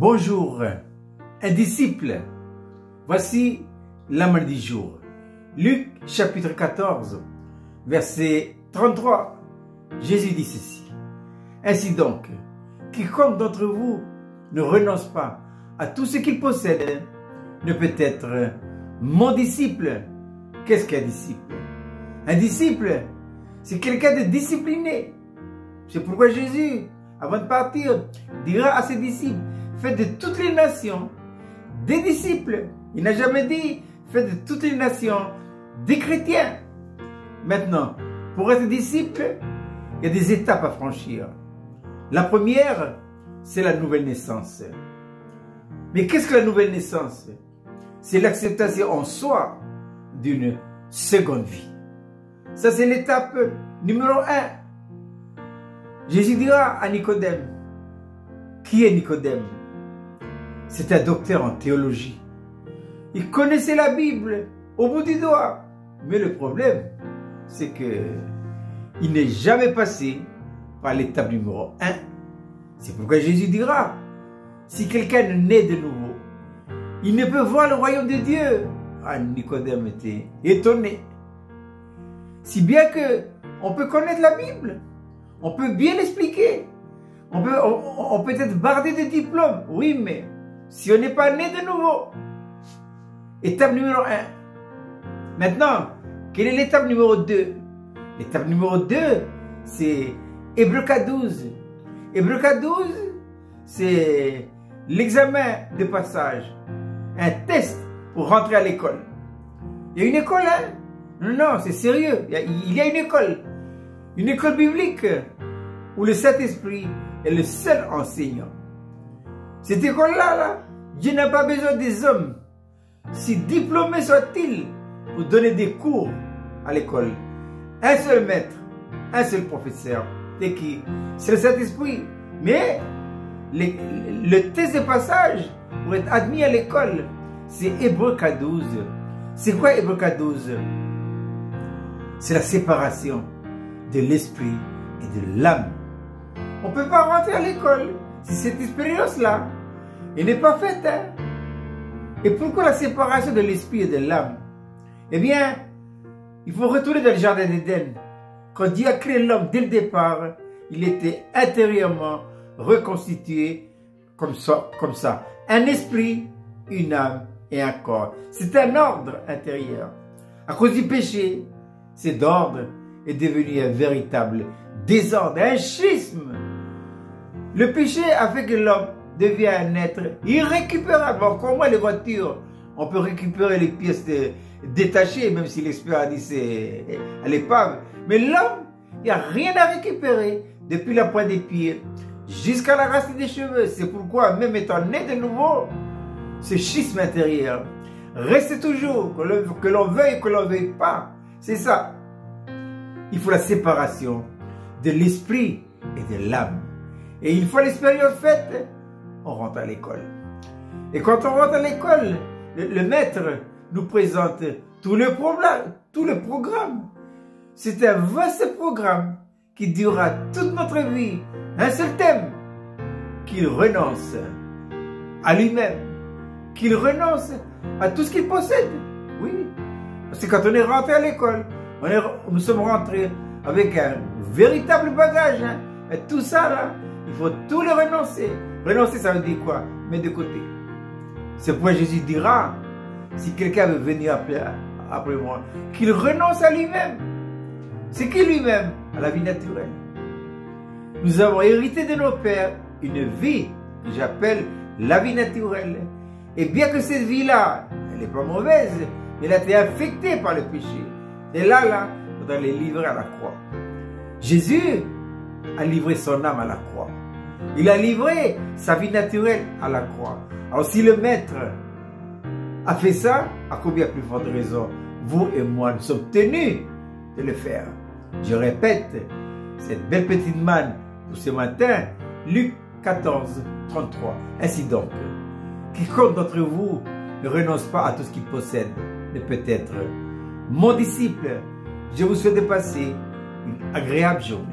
Bonjour, un disciple. Voici l'âme du jour. Luc chapitre 14, verset 33. Jésus dit ceci. Ainsi donc, quiconque d'entre vous ne renonce pas à tout ce qu'il possède ne peut être mon disciple. Qu'est-ce qu'un disciple? Un disciple, c'est quelqu'un de discipliné. C'est pourquoi Jésus, avant de partir, dira à ses disciples, faites de toutes les nations des disciples. Il n'a jamais dit, faites de toutes les nations des chrétiens. Maintenant, pour être disciple, il y a des étapes à franchir. La première, c'est la nouvelle naissance. Mais qu'est-ce que la nouvelle naissance? C'est l'acceptation en soi d'une seconde vie. Ça, c'est l'étape numéro 1. Jésus dira à Nicodème. Qui est Nicodème? C'est un docteur en théologie. Il connaissait la Bible au bout du doigt. Mais le problème, c'est que il n'est jamais passé par l'étape numéro 1. C'est pourquoi Jésus dira, si quelqu'un naît de nouveau, il ne peut voir le royaume de Dieu. Ah, Nicodème était étonné. Si bien que on peut connaître la Bible, on peut bien l'expliquer, on peut être bardé de diplômes, oui, mais si on n'est pas né de nouveau. Étape numéro 1. Maintenant, quelle est l'étape numéro 2? L'étape numéro 2, c'est Hébreux 12. Hébreux 12, c'est l'examen de passage, un test pour rentrer à l'école. Il y a une école, hein? Non, c'est sérieux. Il y a une école biblique où le Saint-Esprit est le seul enseignant. Cette école-là, Dieu n'a pas besoin des hommes, si diplômés soient-ils, pour donner des cours à l'école. Un seul maître, un seul professeur. C'est qui? C'est le Saint-Esprit. Mais le test de passage pour être admis à l'école, c'est Hébreux 12. C'est quoi Hébreux 12? C'est la séparation de l'esprit et de l'âme. On ne peut pas rentrer à l'école si cette expérience-là n'est pas faite. Hein? Et pourquoi la séparation de l'esprit et de l'âme? Eh bien, il faut retourner dans le jardin d'Éden. Quand Dieu a créé l'homme dès le départ, il était intérieurement reconstitué comme ça. Un esprit, une âme et un corps. C'est un ordre intérieur. À cause du péché, cet ordre est devenu un véritable désordre, un schisme. Le péché a fait que l'homme devient un être irrécupérable. Comme moi, les voitures, on peut récupérer les pièces détachées, même si l'expert a dit c'est à l'épave. Mais l'homme, il n'y a rien à récupérer depuis la pointe des pieds jusqu'à la racine des cheveux. C'est pourquoi, même étant né de nouveau, ce schisme intérieur reste toujours, que l'on veuille ou que l'on ne veuille pas. C'est ça. Il faut la séparation de l'esprit et de l'âme. Et une fois l'expérience faite, on rentre à l'école. Et quand on rentre à l'école, le maître nous présente tout le programme. C'est un vaste programme qui durera toute notre vie. Un seul thème. Qu'il renonce à lui-même. Qu'il renonce à tout ce qu'il possède. Oui. Parce que quand on est rentré à l'école, nous sommes rentrés avec un véritable bagage. Hein. Et tout ça, là, il faut tout le renoncer. Renoncer, ça veut dire quoi? Mettre de côté. C'est pourquoi Jésus dira, si quelqu'un veut venir après moi, qu'il renonce à lui-même. C'est qui lui-même? À la vie naturelle. Nous avons hérité de nos pères une vie que j'appelle la vie naturelle. Et bien que cette vie-là, elle n'est pas mauvaise, elle a été affectée par le péché. Et là, il faudra les livrer à la croix. Jésus a livré son âme à la croix. Il a livré sa vie naturelle à la croix. Alors si le maître a fait ça, à combien plus forte raison, vous et moi, nous sommes tenus de le faire. Je répète, cette belle petite manne pour ce matin, Luc 14, 33. Ainsi donc, quiconque d'entre vous ne renonce pas à tout ce qu'il possède ne peut être mon disciple. Je vous souhaite de passer une agréable journée.